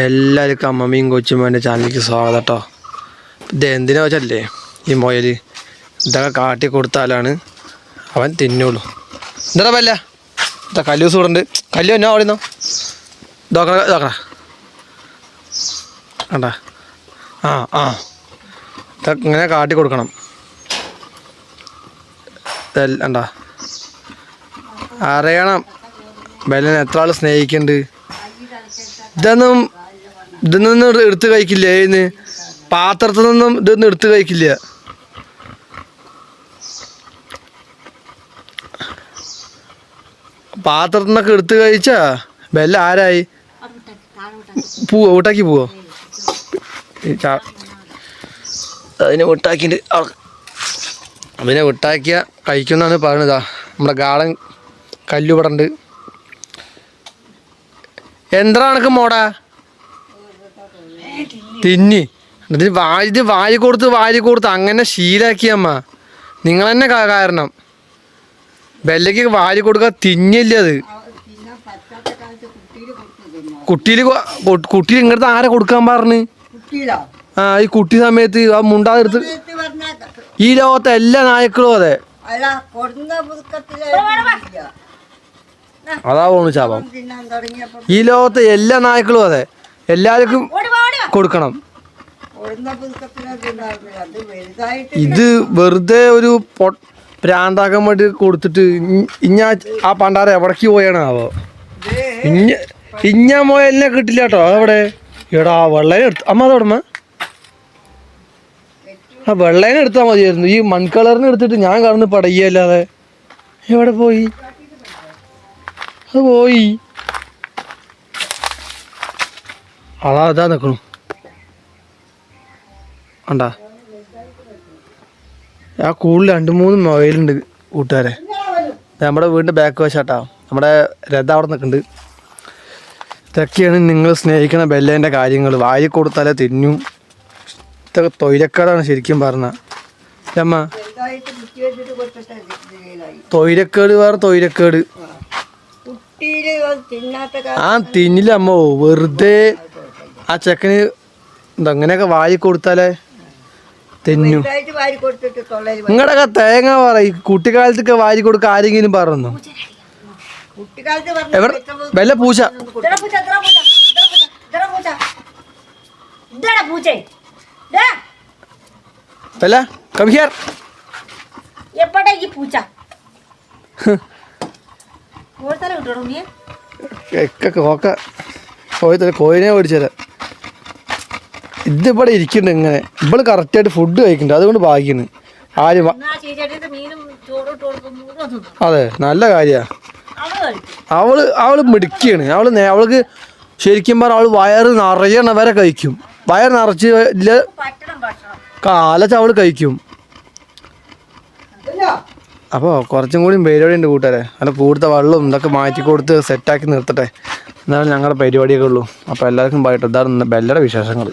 എല്ലാവർക്കും അമ്മമ്മയും കൊച്ചും എൻ്റെ ചാനലിലേക്ക് സ്വാഗതം കേട്ടോ. ഇത് എന്തിനാ വെച്ചല്ലേ ഈ മുയൽ ഇതൊക്കെ കാട്ടി കൊടുത്താലാണ് അവൻ തിന്നുള്ളൂ. എന്താ പല്ല ഇതാ കല്ലൂസ് കൂടെ ഉണ്ട്. കല്ലു എന്നാ ഓടുന്നോ ഇതാക്കണ ഇതാക്കണ കണ്ടാ. ആ ഇതൊക്കെ ഇങ്ങനെ കാട്ടി കൊടുക്കണം. കണ്ടാ അറിയണം ബെല്ലിനെ എത്ര ആൾ സ്നേഹിക്കുന്നുണ്ട്. ഇതൊന്നും എടുത്ത് കഴിക്കില്ല. ഏന്ന് പാത്രത്തിൽ നിന്നും ഇതൊന്നും എടുത്ത് കഴിക്കില്ല. പാത്രത്തിൽ നിന്നൊക്കെ എടുത്ത് കഴിച്ചാ ബെല്ല ആരായി പോവോ ഊട്ടാക്കി പോവോ. അതിനെ വിട്ടാക്കിയിട്ട് അതിനെ വിട്ടാക്കിയ കഴിക്കുന്നാണ് പറയണതാ. നമ്മുടെ ഗാളൻ കല്ലുപടണ്ട്. എന്താ കണക്ക് മോടാ തിന്നി ഇത് വാരി കൊടുത്ത് അങ്ങനെ ശീലാക്കിയമ്മ. നിങ്ങൾ തന്നെ കാരണം. ബെല്ലയ്ക്ക് വാരി കൊടുക്കാൻ തിന്നില്ല. അത് കുട്ടിയിൽ ഇങ്ങനത്തെ ആരെ കൊടുക്കാൻ പറഞ്ഞ് ഈ കുട്ടി സമയത്ത് ആ മുണ്ടാതെടുത്ത് ഈ ലോകത്തെ എല്ലാ നായ്ക്കളും അതെ അതാ പോണു ശാപം. ഈ ലോകത്തെ എല്ലാ നായ്ക്കളും അതെ എല്ലാവർക്കും കൊടുക്കണം. ഇത് വെറുതെ ഒരു പ്രാന്താക്കാൻ വേണ്ടി കൊടുത്തിട്ട് ആ പണ്ടാര എവിടേക്ക് പോയാണ് ആവോ. മോയലിനെ കിട്ടില്ല കേട്ടോ. അതവിടെ എടാ വെള്ളേനെ എടുത്ത് അമ്മ അതോടമ്മ ആ വെള്ളേനെ എടുത്താൽ മതിയായിരുന്നു. ഈ മൺകളറിന് എടുത്തിട്ട് ഞാൻ കാണുന്ന പടയല്ലാതെ എവിടെ പോയി. അത് പോയി അതാ നിൽക്കണു കണ്ടാ. ആ കൂടുതൽ 2-3 മൊബൈലുണ്ട് കൂട്ടുകാരെ. നമ്മുടെ വീടിൻ്റെ ബാക്ക് വശാട്ടാ നമ്മുടെ രഥ അവിടെ നിൽക്കുന്നുണ്ട്. ഇതൊക്കെയാണ് നിങ്ങൾ സ്നേഹിക്കണ ബെല്ലേൻ്റെ കാര്യങ്ങൾ. വാരി കൊടുത്താലേ തിന്നും. ഇതൊക്കെ തൊയിലക്കേടാണ് ശരിക്കും പറഞ്ഞ അമ്മ. തൊയിലക്കേട് വേറെ തൊയിലക്കേട്. ആ തിന്നില്ല അമ്മ. വെറുതെ ആ ചെക്കന് ഇങ്ങനെയൊക്കെ വാരി കൊടുത്താലേ തിന്നു. നിങ്ങളുടെയൊക്കെ തേങ്ങ പറ. കുട്ടിക്കാലത്തൊക്കെ വാരി കൊടുക്കുക ആരെങ്കിലും പറഞ്ഞു വല്ല പൂച്ച വല്ല കവിയാർ കോയിനെ മേടിച്ചേരാ. ഇതിവിടെ ഇരിക്കുന്നുണ്ട് ഇങ്ങനെ. ഇവള് കറക്റ്റായിട്ട് ഫുഡ് കഴിക്കുന്നുണ്ട്. അതുകൊണ്ട് ഭാഗ്യണ്. ആരും അതെ നല്ല കാര്യമാണ്. അവള് മിടുക്കിയാണ്. അവൾക്ക് ശരിക്കും പറഞ്ഞാൽ അവള് വയറ് നിറയണ വരെ കഴിക്കും. വയറ് നിറച്ച് കാലച്ച് അവള് കഴിക്കും. അപ്പോൾ കുറച്ചും കൂടി പരിപാടി ഉണ്ട് കൂട്ടുകാരെ. അതിൻ്റെ കൂടുതൽ വെള്ളവും ഇതൊക്കെ മാറ്റി കൊടുത്ത് സെറ്റാക്കി നിർത്തട്ടെ. എന്നാലും ഞങ്ങളുടെ പരിപാടിയൊക്കെ ഉള്ളൂ. അപ്പോൾ എല്ലാവർക്കും പോയിട്ട് ഇതാണ് ബെല്ലയുടെ വിശേഷങ്ങൾ.